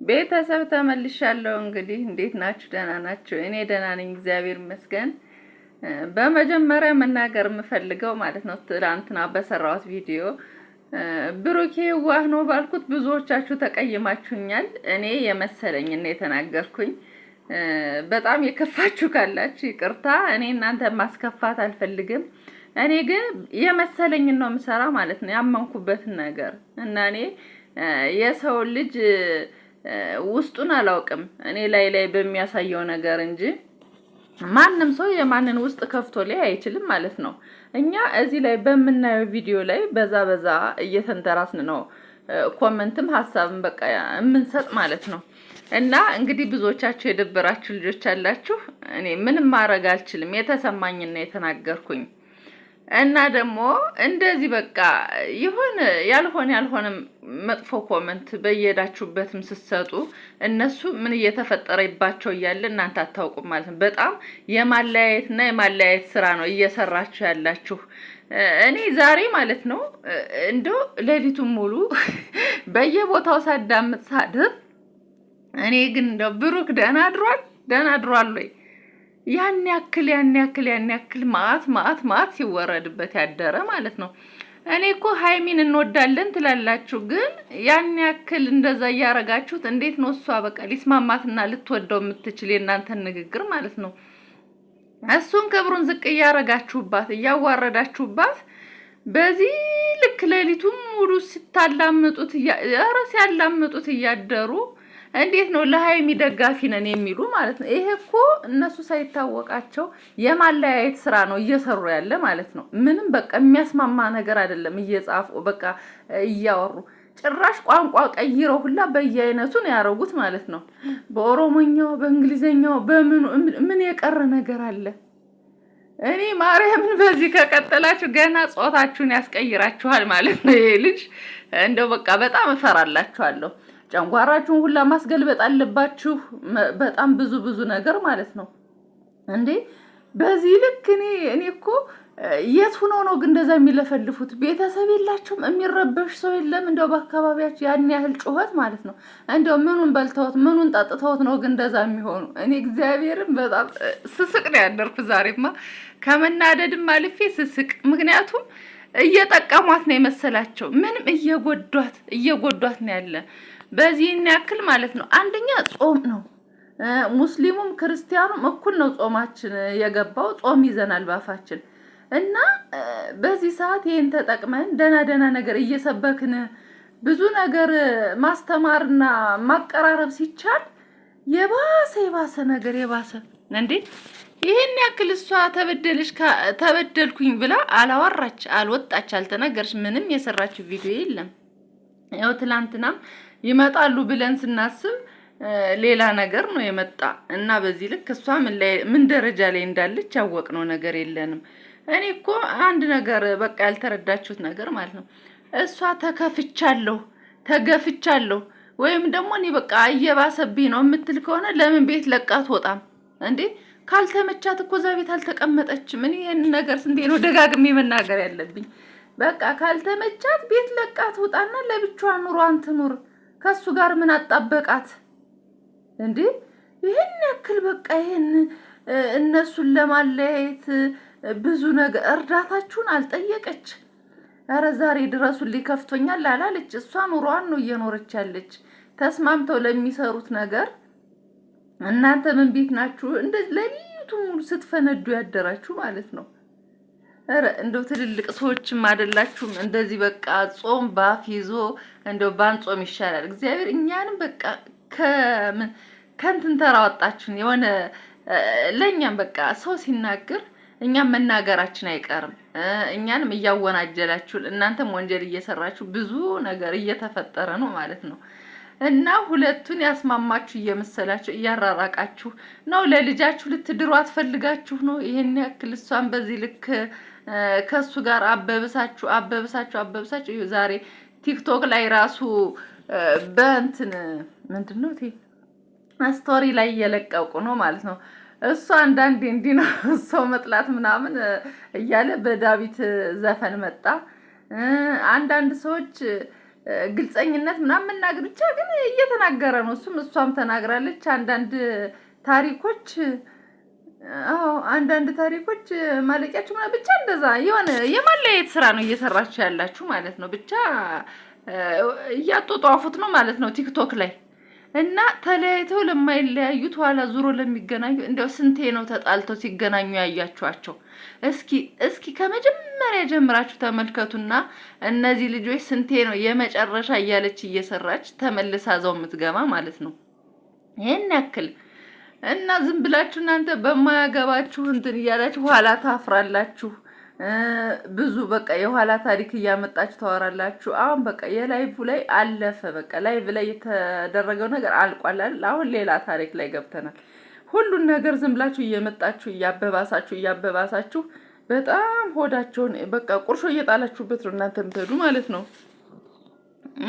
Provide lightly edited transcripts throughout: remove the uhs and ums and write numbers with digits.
ቤተሰብ ተመልሻለሁ። እንግዲህ እንዴት ናችሁ? ደህና ናችሁ? እኔ ደህና ነኝ፣ እግዚአብሔር ይመስገን። በመጀመሪያ መናገር የምፈልገው ማለት ነው ትላንትና በሰራሁት ቪዲዮ ብሩኬ ዋህ ነው ባልኩት ብዙዎቻችሁ ተቀይማችሁኛል። እኔ የመሰለኝ እና የተናገርኩኝ በጣም የከፋችሁ ካላችሁ ይቅርታ። እኔ እናንተ ማስከፋት አልፈልግም። እኔ ግን የመሰለኝ ነው የምሰራ ማለት ነው ያመንኩበትን ነገር እና እኔ የሰው ልጅ ውስጡን አላውቅም። እኔ ላይ በሚያሳየው ነገር እንጂ ማንም ሰው የማንን ውስጥ ከፍቶ ላይ አይችልም ማለት ነው። እኛ እዚህ ላይ በመናየው ቪዲዮ ላይ በዛ እየተንተራስን ነው ኮሜንትም ሐሳብም በቃ የምንሰጥ ማለት ነው። እና እንግዲህ ብዙዎቻችሁ የደበራችሁ ልጆች አላችሁ። እኔ ምንም ማድረግ አልችልም፣ የተሰማኝና የተናገርኩኝ እና ደግሞ እንደዚህ በቃ ያልሆነ መጥፎ ኮሜንት በየዳችሁበትም ስትሰጡ እነሱ ምን እየተፈጠረባቸው እያለ እናንተ አታውቁም ማለት ነው። በጣም የማለያየትና የማለያየት ስራ ነው እየሰራችሁ ያላችሁ። እኔ ዛሬ ማለት ነው እንደው ሌሊቱን ሙሉ በየቦታው ሳዳምጥ ሳድር እኔ ግን እንደው ብሩክ ደህና አድሯል ወይ ያን ያክል ማአት ሲወረድበት ያደረ ማለት ነው። እኔ እኮ ሃይሚን እንወዳለን ትላላችሁ፣ ግን ያን ያክል እንደዛ እያረጋችሁት እንዴት ነው እሷ በቃ ሊስማማትና ልትወደው የምትችል የእናንተን ንግግር ማለት ነው። እሱን ክብሩን ዝቅ እያረጋችሁባት እያዋረዳችሁባት በዚህ ልክ ሌሊቱን ሙሉ ሲያላምጡት እያደሩ እንዴት ነው ለሃይሚ ደጋፊ ነን የሚሉ ማለት ነው። ይሄ እኮ እነሱ ሳይታወቃቸው የማለያየት ስራ ነው እየሰሩ ያለ ማለት ነው። ምንም በቃ የሚያስማማ ነገር አይደለም። እየጻፉ በቃ እያወሩ ጭራሽ ቋንቋ ቀይረው ሁላ በየአይነቱ ነው ያረጉት ማለት ነው። በኦሮሞኛው፣ በእንግሊዘኛው፣ ምን የቀረ ነገር አለ? እኔ ማርያምን በዚህ ከቀጠላችሁ ገና ጾታችሁን ያስቀይራችኋል ማለት ነው። ይሄ ልጅ እንደው በቃ በጣም እፈራላችኋለሁ። ጨንጓራችሁን ሁላ ማስገልበጥ አለባችሁ። በጣም ብዙ ነገር ማለት ነው እንዴ! በዚህ ልክ እኔ እኮ የት ሆኖ ነው ግን እንደዛ የሚለፈልፉት? ቤተሰብ የላችሁም? የሚረበሽ ሰው የለም? እንደው በአካባቢያችሁ ያን ያህል ጩኸት ማለት ነው። እንደው ምኑን በልተውት ምኑን ጠጥተውት ነው ግን እንደዛ የሚሆኑ? እኔ እግዚአብሔርን በጣም ስስቅ ነው ያደርኩ ዛሬማ፣ ከመናደድም አልፌ ስስቅ። ምክንያቱም እየጠቀሟት ነው የመሰላቸው። ምንም እየጎዷት ነው ያለ በዚህን ያክል ማለት ነው። አንደኛ ጾም ነው፣ ሙስሊሙም ክርስቲያኑም እኩል ነው ጾማችን የገባው። ጾም ይዘናል ባፋችን እና በዚህ ሰዓት ይሄን ተጠቅመን ደና ነገር እየሰበክን ብዙ ነገር ማስተማርና ማቀራረብ ሲቻል የባሰ ነገር እንዴ! ይሄን ያክል እሷ ተበደልኩኝ ብላ አልወጣች፣ አልተነገረች። ምንም የሰራችው ቪዲዮ የለም። ያው ትላንትናም ይመጣሉ ብለን ስናስብ ሌላ ነገር ነው የመጣ እና በዚህ ልክ እሷ ምን ደረጃ ላይ እንዳለች ያወቅነው ነገር የለንም። እኔ እኮ አንድ ነገር በቃ ያልተረዳችሁት ነገር ማለት ነው፣ እሷ ተገፍቻለሁ ወይም ደግሞ እኔ በቃ እየባሰብኝ ነው የምትል ከሆነ ለምን ቤት ለቃት ወጣም እንዴ? ካልተመቻት እኮ እዛ ቤት አልተቀመጠችም። እኔ ይሄን ነገር ስንቴ ነው ደጋግሜ መናገር ያለብኝ? በቃ ካልተመቻት ቤት ለቃት ወጣና ለብቻዋ ኑሯን ትኑር። ከሱ ጋር ምን አጣበቃት እንዴ? ይሄን ያክል በቃ ይሄን እነሱን ለማለያየት ብዙ ነገር እርዳታችሁን አልጠየቀች። ኧረ ዛሬ ድረሱልኝ ከፍቶኛል አላለች። እሷ ኑሯን ነው እየኖረች ያለች። ተስማምተው ለሚሰሩት ነገር እናንተ ምን ቤት ናችሁ? እንደዚህ ለሊቱን ሙሉ ስትፈነዱ ያደራችሁ ማለት ነው። ኧረ እንደው ትልልቅ ሰዎችም አይደላችሁም? እንደዚህ በቃ ጾም ባፍ ይዞ እንደው ባንጾም ይሻላል። እግዚአብሔር እኛንም በቃ ከእንትን ተራወጣችሁን። የሆነ ለእኛም በቃ ሰው ሲናገር እኛም መናገራችን አይቀርም። እኛንም እያወናጀላችሁን፣ እናንተም ወንጀል እየሰራችሁ ብዙ ነገር እየተፈጠረ ነው ማለት ነው። እና ሁለቱን ያስማማችሁ እየመሰላችሁ እያራራቃችሁ ነው። ለልጃችሁ ልትድሩ አትፈልጋችሁ ነው ይሄን ያክል እሷን በዚህ ልክ ከሱ ጋር አበብሳችሁ። ዛሬ ቲክቶክ ላይ ራሱ በእንትን ምንድነው ስቶሪ ላይ እየለቀቁ ነው ማለት ነው። እሱ አንዳንዴ እንዲህ ነው ሰው መጥላት ምናምን እያለ በዳዊት ዘፈን መጣ። አንዳንድ ሰዎች ግልጸኝነት ምናምን መናገር ብቻ ግን እየተናገረ ነው። እሷም ተናግራለች። ታሪኮች አንዳንድ ታሪኮች ማለቂያቸው ምናምን ብቻ እንደዛ የሆነ የማለያየት ስራ ነው እየሰራችሁ ያላችሁ ማለት ነው። ብቻ እያጧጧፉት ነው ማለት ነው ቲክቶክ ላይ እና ተለያይተው ለማይለያዩት ኋላ ዙሮ ለሚገናኙ እንደው ስንቴ ነው ተጣልተው ሲገናኙ ያያችኋቸው? እስኪ ከመጀመሪያ ጀምራችሁ ተመልከቱና እነዚህ ልጆች ስንቴ ነው የመጨረሻ እያለች እየሰራች ተመልሳ ዛው የምትገባ ማለት ነው። ይሄን ያክል እና ዝም ብላችሁ እናንተ በማያገባችሁ እንትን እያላችሁ ኋላ ታፍራላችሁ። ብዙ በቃ የኋላ ታሪክ እያመጣችሁ ታወራላችሁ። አሁን በቃ የላይቭ ላይ አለፈ። በቃ ላይቭ ላይ የተደረገው ነገር አልቋል። አሁን ሌላ ታሪክ ላይ ገብተናል። ሁሉን ነገር ዝም ብላችሁ እየመጣችሁ እያበባሳችሁ በጣም ሆዳቸውን በቃ ቁርሾ እየጣላችሁበት ነው እናንተ የምትሄዱ ማለት ነው።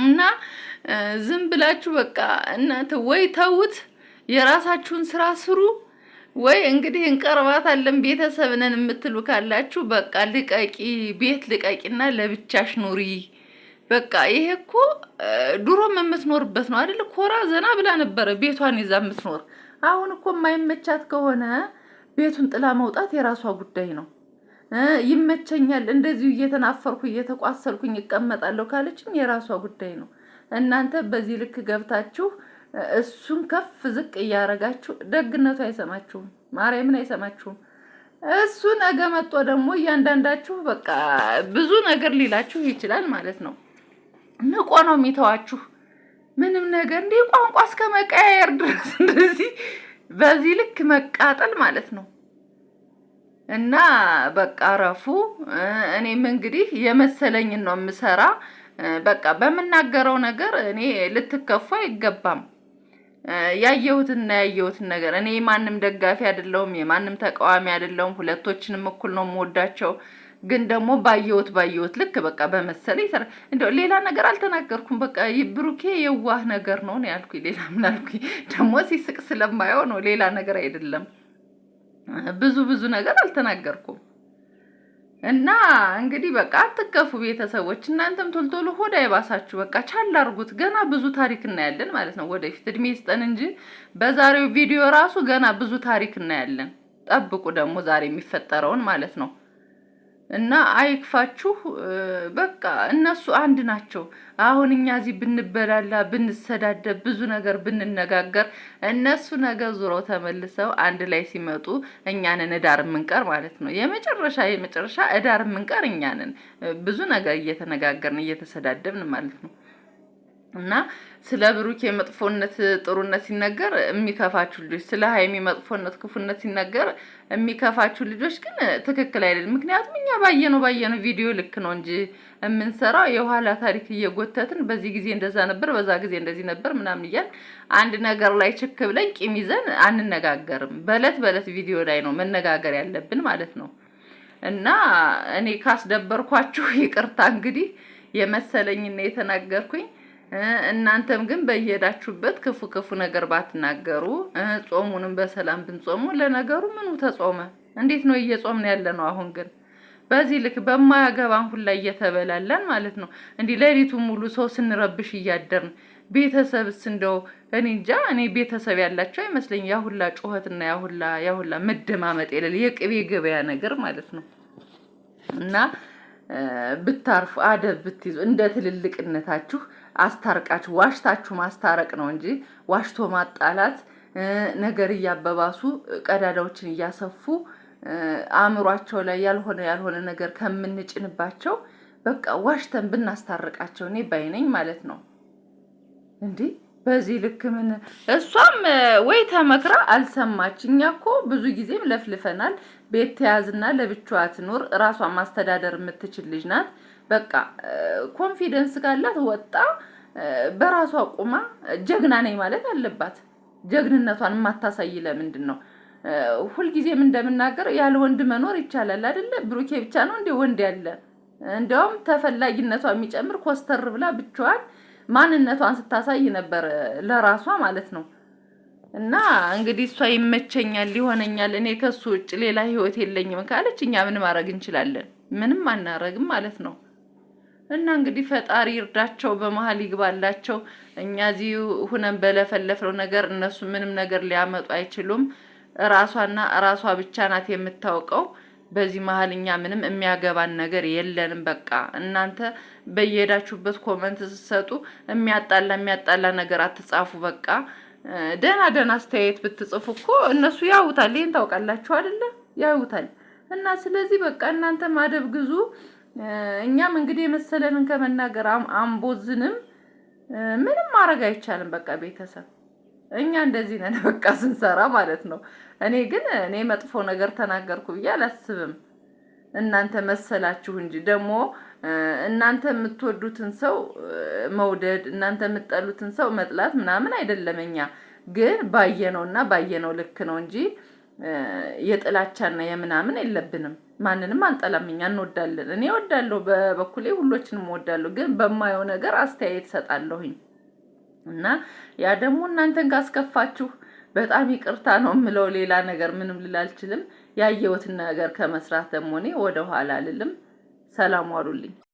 እና ዝም ብላችሁ በቃ እናንተ ወይ ተውት፣ የራሳችሁን ስራ ስሩ። ወይ እንግዲህ እንቀርባታለን ቤተሰብ ነን የምትሉ ካላችሁ በቃ ልቀቂ፣ ቤት ልቀቂና ለብቻሽ ኑሪ። በቃ ይሄ እኮ ድሮም የምትኖርበት ነው አይደል? ኮራ ዘና ብላ ነበረ ቤቷን ይዛ የምትኖር። አሁን እኮ የማይመቻት ከሆነ ቤቱን ጥላ መውጣት የራሷ ጉዳይ ነው። ይመቸኛል እንደዚሁ እየተናፈርኩ እየተቋሰልኩኝ እቀመጣለሁ ካለችም የራሷ ጉዳይ ነው። እናንተ በዚህ ልክ ገብታችሁ እሱን ከፍ ዝቅ እያረጋችሁ ደግነቱ አይሰማችሁም፣ ማርያምን አይሰማችሁም። እሱ ነገ መጥቶ ደግሞ እያንዳንዳችሁ በቃ ብዙ ነገር ሊላችሁ ይችላል ማለት ነው። ንቆ ነው የሚተዋችሁ ምንም ነገር እንዲህ ቋንቋ እስከ መቀያየር ድረስ እንደዚህ በዚህ ልክ መቃጠል ማለት ነው። እና በቃ ረፉ። እኔም እንግዲህ የመሰለኝን ነው የምሰራ። በቃ በመናገረው ነገር እኔ ልትከፉ አይገባም። ያየሁትን ነገር እኔ ማንም ደጋፊ አይደለሁም፣ የማንም ተቃዋሚ አይደለሁም። ሁለቶችንም እኩል ነው የምወዳቸው። ግን ደግሞ ባየሁት ልክ በቃ በመሰለኝ ሰራ። እንደው ሌላ ነገር አልተናገርኩም። በቃ ብሩኬ የዋህ ነገር ነው ያልኩኝ። ሌላ ምን አልኩኝ? ደግሞ ሲስቅ ስለማየው ነው፣ ሌላ ነገር አይደለም። ብዙ ነገር አልተናገርኩም። እና እንግዲህ በቃ አትከፉ ቤተሰቦች። እናንተም ቶልቶሎ ሆድ አይባሳችሁ። በቃ ቻል አድርጉት። ገና ብዙ ታሪክ እናያለን ማለት ነው ወደፊት። እድሜ ይስጠን እንጂ በዛሬው ቪዲዮ ራሱ ገና ብዙ ታሪክ እናያለን። ጠብቁ ደግሞ ዛሬ የሚፈጠረውን ማለት ነው። እና አይክፋችሁ። በቃ እነሱ አንድ ናቸው። አሁን እኛ እዚህ ብንበላላ ብንሰዳደብ ብዙ ነገር ብንነጋገር እነሱ ነገር ዙረው ተመልሰው አንድ ላይ ሲመጡ እኛንን እዳር የምንቀር ማለት ነው። የመጨረሻ እዳር የምንቀር እኛንን ብዙ ነገር እየተነጋገርን እየተሰዳደብን ማለት ነው። እና ስለ ብሩኬ መጥፎነት ጥሩነት ሲነገር የሚከፋችሁ ልጆች፣ ስለ ሃይሚ መጥፎነት ክፉነት ሲነገር የሚከፋችሁ ልጆች ግን ትክክል አይደለም። ምክንያቱም እኛ ባየነው ቪዲዮ ልክ ነው እንጂ የምንሰራው የኋላ ታሪክ እየጎተትን በዚህ ጊዜ እንደዛ ነበር፣ በዛ ጊዜ እንደዚህ ነበር ምናምን እያል አንድ ነገር ላይ ችክ ብለን ቂም ይዘን አንነጋገርም። በለት ቪዲዮ ላይ ነው መነጋገር ያለብን ማለት ነው። እና እኔ ካስደበርኳችሁ ይቅርታ። እንግዲህ የመሰለኝና የተናገርኩኝ እናንተም ግን በየሄዳችሁበት ክፉ ነገር ባትናገሩ፣ ጾሙንም በሰላም ብንጾሙ። ለነገሩ ምኑ ተጾመ? እንዴት ነው እየጾምን ያለ ነው? አሁን ግን በዚህ ልክ በማያገባን ሁላ እየተበላለን ማለት ነው። እንዲህ ሌሊቱ ሙሉ ሰው ስንረብሽ እያደርን ቤተሰብስ እንደው እኔ እንጃ። እኔ ቤተሰብ ያላቸው አይመስለኝ። ያሁላ ጩኸትና ያሁላ መደማመጥ የሌለ የቅቤ ገበያ ነገር ማለት ነው። እና ብታርፉ አደብ ብትይዙ እንደ ትልልቅነታችሁ አስታርቃችሁ ዋሽታችሁ ማስታረቅ ነው እንጂ ዋሽቶ ማጣላት ነገር እያበባሱ ቀዳዳዎችን እያሰፉ አእምሯቸው ላይ ያልሆነ ነገር ከምንጭንባቸው በቃ ዋሽተን ብናስታርቃቸው እኔ ባይነኝ ማለት ነው። እንዴ በዚህ ልክ ምን እሷም ወይ ተመክራ አልሰማች። እኛ እኮ ብዙ ጊዜም ለፍልፈናል። ቤት ተያዝና ለብቻዋ ትኖር፣ ራሷን ማስተዳደር የምትችል ልጅ ናት። በቃ ኮንፊደንስ ካላት ወጣ በራሷ ቁማ ጀግና ነኝ ማለት አለባት። ጀግንነቷን የማታሳይ ለምንድን ነው? ሁልጊዜም እንደምናገር ያለ ወንድ መኖር ይቻላል አይደለ? ብሩኬ ብቻ ነው እንደ ወንድ ያለ። እንደውም ተፈላጊነቷ የሚጨምር ኮስተር ብላ ብቻዋን ማንነቷን ስታሳይ ነበር ለራሷ ማለት ነው። እና እንግዲህ እሷ ይመቸኛል ይሆነኛል እኔ ከሱ ውጭ ሌላ ህይወት የለኝም ካለች እኛ ምን ማድረግ እንችላለን? ምንም አናረግም ማለት ነው። እና እንግዲህ ፈጣሪ ይርዳቸው፣ በመሀል ይግባላቸው። እኛ እዚህ ሁነን በለፈለፍነው ነገር እነሱ ምንም ነገር ሊያመጡ አይችሉም። ራሷና ራሷ ብቻ ናት የምታውቀው። በዚህ መሀል እኛ ምንም የሚያገባን ነገር የለንም። በቃ እናንተ በየሄዳችሁበት ኮመንት ስትሰጡ የሚያጣላ ነገር አትጻፉ። በቃ ደህና ደህና አስተያየት ብትጽፉ እኮ እነሱ ያዩታል። ይሄን ታውቃላችሁ አይደለ? ያዩታል። እና ስለዚህ በቃ እናንተ ማደብ ግዙ። እኛም እንግዲህ የመሰለንን ከመናገር አንቦዝንም። ምንም ማድረግ አይቻልም። በቃ ቤተሰብ እኛ እንደዚህ ነን በቃ ስንሰራ ማለት ነው። እኔ መጥፎ ነገር ተናገርኩ ብዬ አላስብም። እናንተ መሰላችሁ እንጂ ደግሞ እናንተ የምትወዱትን ሰው መውደድ፣ እናንተ የምትጠሉትን ሰው መጥላት ምናምን አይደለም። እኛ ግን ባየነው ልክ ነው እንጂ የጥላቻና የምናምን የለብንም። ማንንም አንጠላም። እኛ እንወዳለን። እኔ እወዳለሁ፣ በበኩሌ ሁሎችንም እወዳለሁ። ግን በማየው ነገር አስተያየት ሰጣለሁኝ እና ያ ደግሞ እናንተን ካስከፋችሁ በጣም ይቅርታ ነው የምለው። ሌላ ነገር ምንም ልል አልችልም። ያየሁትን ነገር ከመስራት ደግሞ እኔ ወደ ኋላ አልልም። ሰላም ዋሉልኝ።